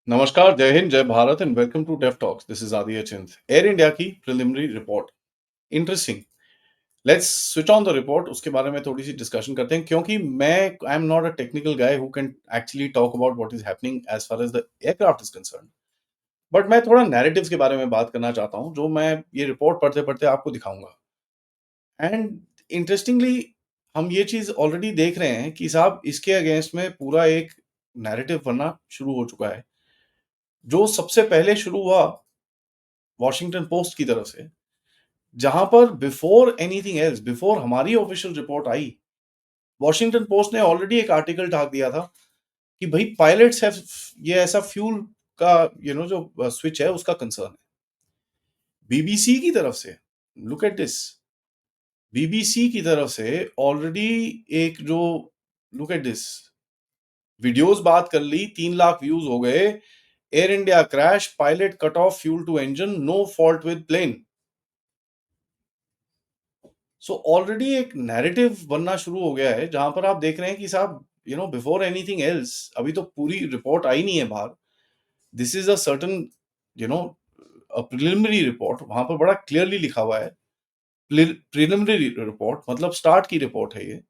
नमस्कार, जय हिंद, जय Bharat and welcome to Def Talks. This is Aditya Chint. Air India की preliminary report interesting. Let's switch on the report. उसके बारे में थोड़ी सी डिस्कशन करते हैं, क्योंकि मैं I am not a technical guy who can actually talk about what is happening as far as the aircraft is concern. But मैं थोड़ा नैरेटिव्स के बारे में बात करना चाहता हूं, जो मैं ये रिपोर्ट पढ़ते पढ़ते आपको दिखाऊंगा। एंड इंटरेस्टिंगली, हम ये चीज ऑलरेडी देख रहे हैं कि साहब इसके अगेंस्ट में पूरा एक नैरेटिव बनना शुरू हो चुका है, जो सबसे पहले शुरू हुआ वॉशिंगटन पोस्ट की तरफ से, जहां पर बिफोर एनीथिंग एल्स, बिफोर हमारी ऑफिशियल रिपोर्ट आई, वॉशिंगटन पोस्ट ने ऑलरेडी एक आर्टिकल ढाक दिया था कि भाई पायलट्स हैव ये ऐसा फ्यूल का जो स्विच है उसका कंसर्न है। बीबीसी की तरफ से, लुक एट दिस, बीबीसी की तरफ से ऑलरेडी एक जो, लुक एट दिस, वीडियोस बात कर ली, 3 लाख व्यूज हो गए। Air India crash, pilot cut off fuel to engine, no fault with plane. So already एक नैरेटिव बनना शुरू हो गया है, जहां पर आप देख रहे हैं कि साहब बिफोर एनीथिंग एल्स, अभी तो पूरी रिपोर्ट आई नहीं है बाहर। This is a certain you know a preliminary report, वहां पर बड़ा क्लियरली लिखा हुआ है। प्रिलिमिनरी रिपोर्ट मतलब स्टार्ट की रिपोर्ट है ये,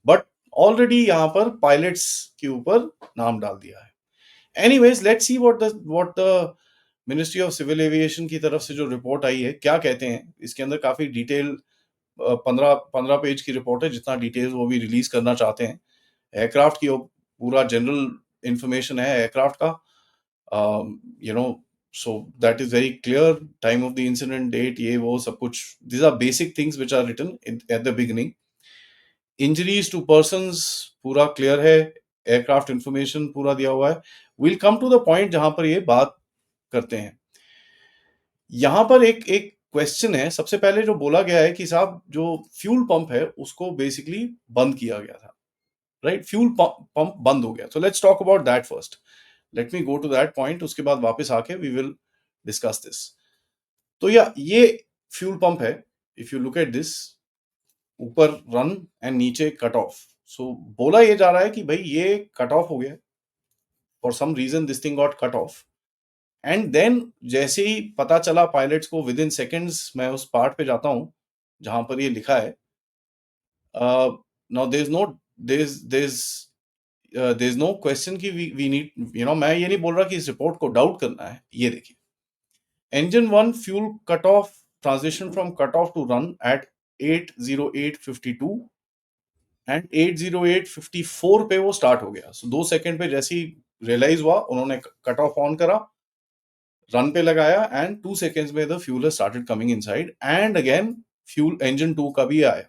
बट ऑलरेडी यहाँ पर पायलट्स के ऊपर नाम डाल दिया है। Anyways, let's see what the ministry of civil aviation की तरफ से जो रिपोर्ट आई है क्या कहते हैं। इसके अंदर काफी डिटेल, 15 पेज की रिपोर्ट है, जितना डिटेल्स वो भी रिलीज करना चाहते हैं। एयरक्राफ्ट की पूरा जनरल इंफॉर्मेशन है एयरक्राफ्ट का, you know so that is very clear. Time of the incident, date, ये वो सब कुछ, these are basic things which are written at the beginning. Injuries to persons पूरा क्लियर है, एयरक्राफ्ट इंफॉर्मेशन पूरा दिया हुआ है। Will come to the point जहां पर ये बात करते हैं। यहां पर एक एक क्वेश्चन है। सबसे पहले जो बोला गया है कि साहब जो फ्यूल पंप है उसको बेसिकली बंद किया गया था, राइट? फ्यूल पंप बंद हो गया। So let's talk about that first. Let me go to that point, उसके बाद वापस आके वी विल डिस्कस दिस। तो ये फ्यूल पंप है। If you look at this, ऊपर रन एंड नीचे कट ऑफ। सो बोला ये जा रहा है कि भाई ये कट ऑफ हो गया, for some reason this thing got cut off. And then जैसे ही पता चला पायलट्स को, विद इन सेकेंड्स, मैं उस पार्ट पे जाता हूं जहां पर ये लिखा है। Now there is no question कि वी नीड, मैं ये नहीं बोल रहा कि इस रिपोर्ट को डाउट करना है। ये देखिए, engine 1 fuel cut off, transition from cut off to run at 8:08:52 and 8:08:54 पे वो स्टार्ट हो गया। सो 2 सेकंड पे जैसे ही रियलाइज हुआ, उन्होंने कट ऑफ ऑन करा, रन पे लगाया, एंड 2 सेकेंड्स में the fuel started coming inside, and again fuel engine 2 का भी आया।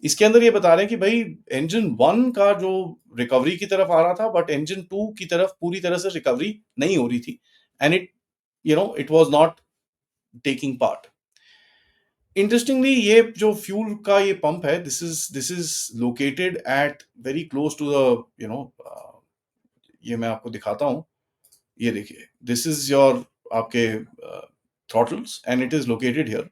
इसके अंदर ये बता रहे हैं कि भाई इंजन 1 का जो रिकवरी की तरफ आ रहा था, बट इंजन 2 की तरफ पूरी तरह से रिकवरी नहीं हो रही थी, and it was not taking part. Interestingly, ये जो फ्यूल का ये पंप है, this is located at very close to the, ये मैं आपको दिखाता हूं। ये देखिए, दिस इज योर आपके throttles and it is located here.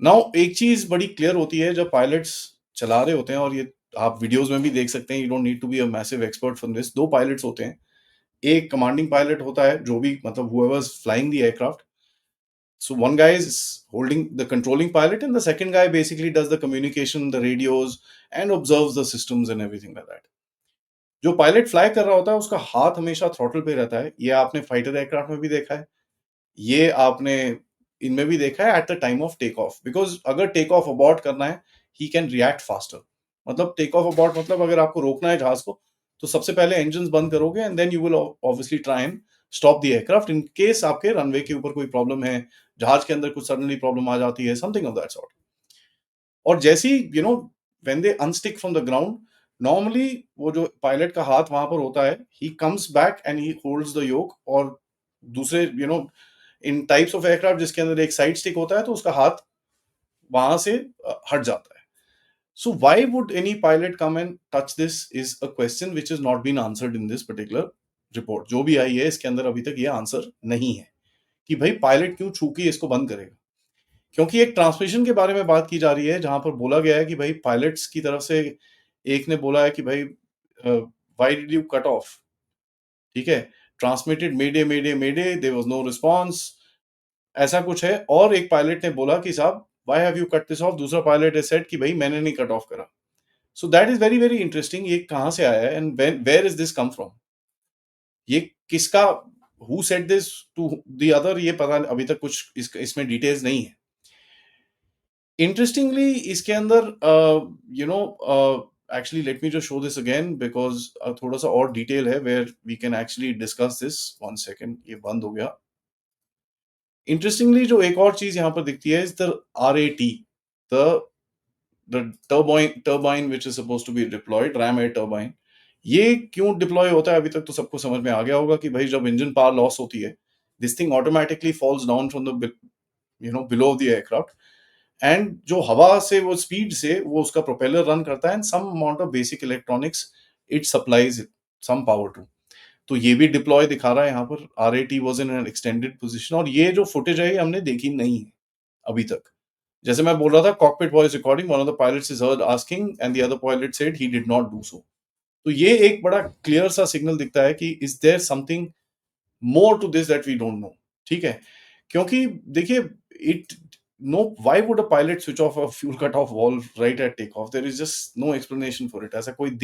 Now एक चीज बड़ी क्लियर होती है जब पायलट्स चला रहे होते हैं, और ये आप वीडियोस में भी देख सकते हैं, you don't need to be a massive expert from this. 2 pilots होते हैं, एक कमांडिंग पायलट होता है, जो भी मतलब whoever's flying the aircraft. So one guy is holding the controlling pilot, and the second guy basically does the communication, the radios, and observes the systems and everything like that. जो pilot fly कर रहा होता है उसका हाथ हमेशा throttle पे रहता है। ये आपने फाइटर एयरक्राफ्ट में भी देखा है, ये आपने इनमें भी देखा है at the time of take off, because अगर टेक ऑफ अबॉर्ट करना है, ही कैन रिएक्ट फास्टर। मतलब टेक ऑफ अबॉर्ट मतलब अगर आपको रोकना है जहाज को, तो सबसे पहले इंजन बंद करोगे, and then you will obviously try and stop the aircraft in case आपके रनवे के ऊपर कोई प्रॉब्लम है, जहाज के अंदर कुछ सडनली प्रॉब्लम आ जाती है, समथिंग ऑफ दैट सॉर्ट। और जैसी when they unstick from the ground, normally वो जो पायलट का हाथ वहां पर होता है, he comes back and he holds the yoke, और दूसरे इन टाइप्स ऑफ एयरक्राफ्ट जिसके अंदर एक साइड स्टिक होता है, तो उसका हाथ वहां से हट जाता है। So why would any pilot come and touch this is a question which is not been answered in this particular report. जो भी आई है इसके अंदर अभी तक ये आंसर नहीं है कि भाई पायलट क्यों छू के इसको बंद करेगा। क्योंकि एक ट्रांसमिशन के बारे में बात की जा रही है, जहां पर बोला गया है कि भाई पायलट्स की तरफ से एक ने बोला है कि भाई why did you cut off, ठीक है? Transmitted mayday mayday mayday, there was no response, ऐसा कुछ है। और एक पायलट ने बोला कि साहब why have you cut this off, दूसरा पायलट ने सेड कि भाई मैंने नहीं कट ऑफ करा। So that is very very interesting, ये कहाँ से आया है and where is this come from, ये किसका, who said this to the other, ये पता अभी तक कुछ इसमें डिटेल्स नहीं है। इंटरेस्टिंगली इसके अंदर you know actually let me just show this again because थोड़ा सा और डिटेल है where we can actually discuss this. One second, ये बंद हो गया। इंटरेस्टिंगली जो एक और चीज यहाँ पर दिखती है is the RAT, the turbine which is suppose to be deployed, ram air turbine. ये क्यों डिप्लॉय होता है अभी तक तो सबको समझ में आ गया होगा कि भाई जब इंजन पावर लॉस होती है, this thing automatically falls down from the below the aircraft, and जो हवा से वो स्पीड से वो उसका प्रोपेलर रन करता है and some amount of basic electronics it supplies some power to. तो ये भी डिप्लॉय दिखा रहा है यहाँ पर, RAT was in an extended position. और ये जो फुटेज है ये हमने देखी नहीं है अभी तक। जैसे मैं बोल रहा था, cockpit voice recording, one of the pilots is heard asking and the other pilot said he did not do so. तो ये एक बड़ा क्लियर सा सिग्नल दिखता है कि is there something more to this that we don't know. ठीक है, क्योंकि देखिए it know, why would a pilot switch off a fuel cut off valve right at take off, there is just no explanation for it, ऐसा कोई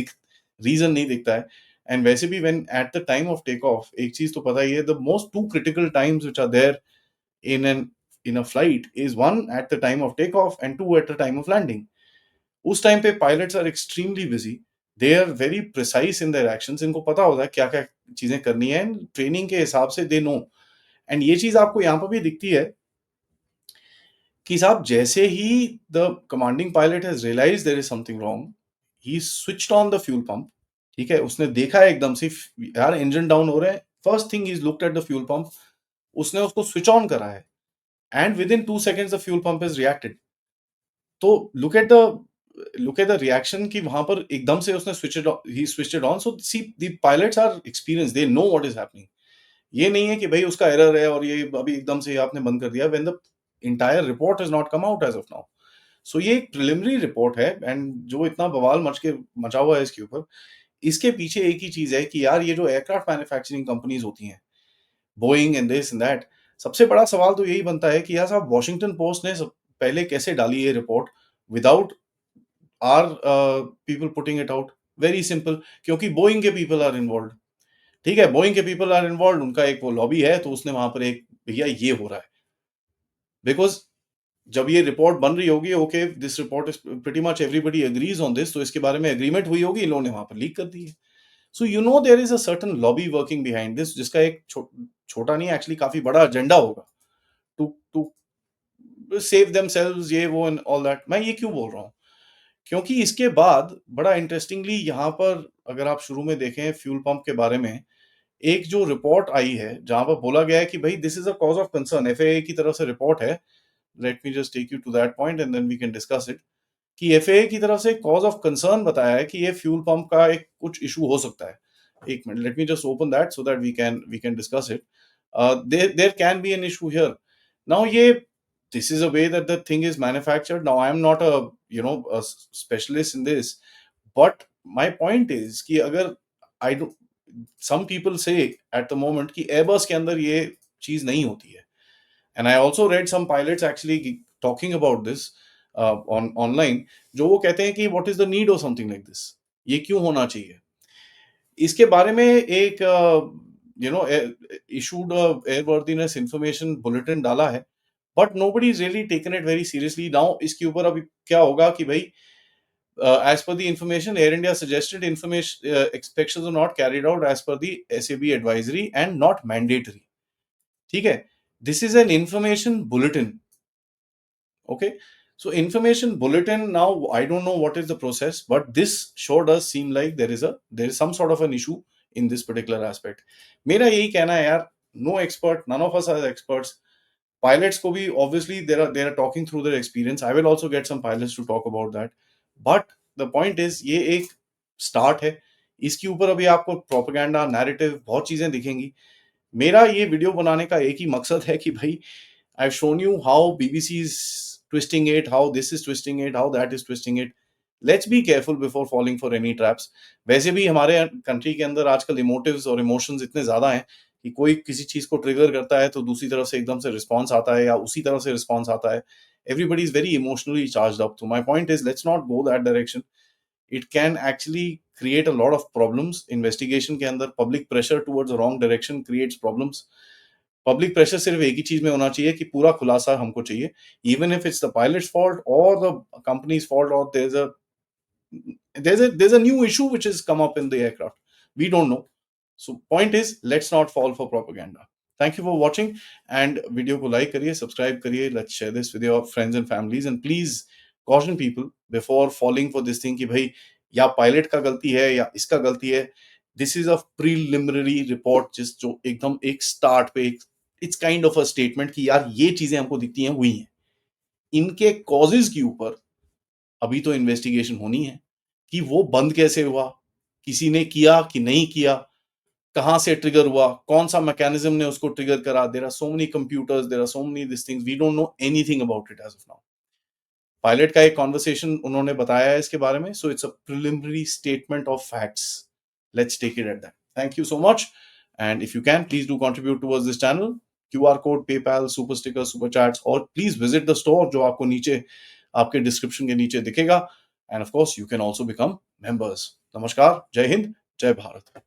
reason नहीं दिखता है। And वैसे भी when at the time of take off, एक चीज तो पता ही है, the most two critical times which are there in an in a flight is one at the time of takeoff and two at the time of landing. उस time पे pilots are extremely busy, they are very precise in their actions, इनको पता होता है क्या क्या चीजें करनी है, ट्रेनिंग के हिसाब से they know। एंड ये चीज आपको यहाँ पर भी दिखती है कि साहब जैसे ही the commanding pilot has realise there is something wrong, he switched on the fuel pump. ठीक है, उसने देखा है एकदम से यार इंजन डाउन हो रहे हैं, first thing is looked at the fuel pump, उसने उसको स्विच ऑन करा है and within 2 seconds the fuel pump is reacted. तो लुक एट द रिएक्शन कि वहां पर एकदम से उसने switch it on. So see the pilots are experience, they know what is happening. ये नहीं है कि भाई उसका एरर है और ये अभी एकदम से आपने बंद कर दिया, when the entire report is not come out as of now. So ये एक प्रिलिमिनरी रिपोर्ट है एंड जो इतना बवाल मचा हुआ है इसके ऊपर, इसके पीछे एक ही चीज है कि यार ये जो एयरक्राफ्ट मैन्युफैक्चरिंग कंपनीज होती हैं, Boeing and this and that, सबसे बड़ा सवाल तो यही बनता है कि यार साहब वॉशिंगटन पोस्ट ने पहले कैसे डाली ये report without are people putting it out. Very simple, क्योंकि बोइंग के पीपल आर इन्वॉल्व। ठीक है, बोइंग के पीपल आर इन्वॉल्व, उनका एक वो लॉबी है, तो उसने वहां पर एक भैया ये हो रहा है बिकॉज जब ये रिपोर्ट बन रही होगी, okay this report is pretty much everybody agrees on this, तो इसके बारे में एग्रीमेंट हुई होगी, इन लोगों ने वहां पर लीक कर दी है। So you know there is a certain lobby working behind this, जिसका एक छोटा नहीं, एक्चुअली काफी बड़ा एजेंडा होगा टू टू सेव देमसेल्व्स, ये वो एंड ऑल दैट। मैं ये क्यों बोल रहा हूँ, क्योंकि इसके बाद बड़ा इंटरेस्टिंगली यहाँ पर अगर आप शुरू में देखें फ्यूल पंप के बारे में, एक जो रिपोर्ट आई है जहां पर बोला गया है कि भाई this is a cause of concern, FAA की तरफ से रिपोर्ट है। Let me just take you to that point and then we can discuss it. कि FAA की तरफ से कॉज ऑफ कंसर्न बताया है कि ये फ्यूल पंप का एक कुछ इशू हो सकता है। एक minute, let me just open that so that we can discuss it. There can be an issue here. Now ये this is a way that the thing is manufactured. Now I am not a specialist in this, but my point is कि अगर I do, some people say at the moment कि Airbus के अंदर ये चीज नहीं होती है, and I also read some pilots actually talking about this on online, जो वो कहते हैं कि what is the need of something like this, ये क्यों होना चाहिए। इसके बारे में एक issued एयरवर्दीनेस इंफॉर्मेशन बुलेटिन डाला है, but nobody is really taken it very seriously. Now इसके ऊपर अभी क्या होगा कि भाई as per the information, Air India suggested information inspections are not carried out as per the SAB advisory and not mandatory. ठीक है, this is an information bulletin. Okay, so information bulletin. Now I don't know what is the process, but this sure does seem like there is some sort of an issue in this particular aspect. मेरा यही कहना है यार, no expert, none of us are experts. Pilots को भी obviously they are talking through their experience. I will also get some pilots to talk about that. But the point is ये एक start है, इसके ऊपर अभी आपको प्रोपेगेंडा नैरेटिव बहुत चीजें दिखेंगी। मेरा ये वीडियो बनाने का एक ही मकसद है कि भाई I've shown you how BBC is twisting it, how this is twisting it, how that is twisting it. Let's be careful before falling for any traps. वैसे भी हमारे कंट्री के अंदर आजकल इमोटिव्स और इमोशंस इतने ज्यादा हैं कि कोई किसी चीज को ट्रिगर करता है तो दूसरी तरफ से एकदम से रिस्पॉन्स आता है या उसी तरफ से रिस्पॉन्स आता है। Everybody is very emotionally charge up. तो my point is let's not go that direction. It can actually create a lot of problems investigation के अंदर। public pressure towards a wrong direction creates problems। Public pressure सिर्फ एक ही चीज में होना चाहिए कि पूरा खुलासा हमको चाहिए, even if it's the pilots fault और द कंपनीज फॉल्ट और there's a new issue which has come up in the aircraft, we don't know। so point is let's not fall for propaganda। thank you for watching and video को like करिए, subscribe करिए, let's share this with your friends and families and please caution people before falling for this thing कि भाई या pilot का गलती है या इसका गलती है। This is a preliminary report जिस जो एकदम एक स्टार्ट पे एक it's kind of a statement कि यार ये चीजें हमको दिखती हैं हुई हैं। इनके कॉजेज के ऊपर अभी तो इन्वेस्टिगेशन होनी है कि वो बंद कैसे हुआ, किसी ने किया कि नहीं किया, कहां से ट्रिगर हुआ, कौन सा मैकेनिज्म ने उसको ट्रिगर करा। There are so many computers, there are so many this things, we don't know anything about it as of now. Pilot का एक कॉन्वर्सेशन उन्होंने बताया है इसके बारे में, so it's a preliminary statement of facts. Let's take it at that. Thank you so much and if you can please do contribute towards this channel. QR code, PayPal, super sticker, super chats और please visit the store जो आपको नीचे आपके description के नीचे दिखेगा। End of course you can also become members. नमस्कार, जय हिंद, जय भारत।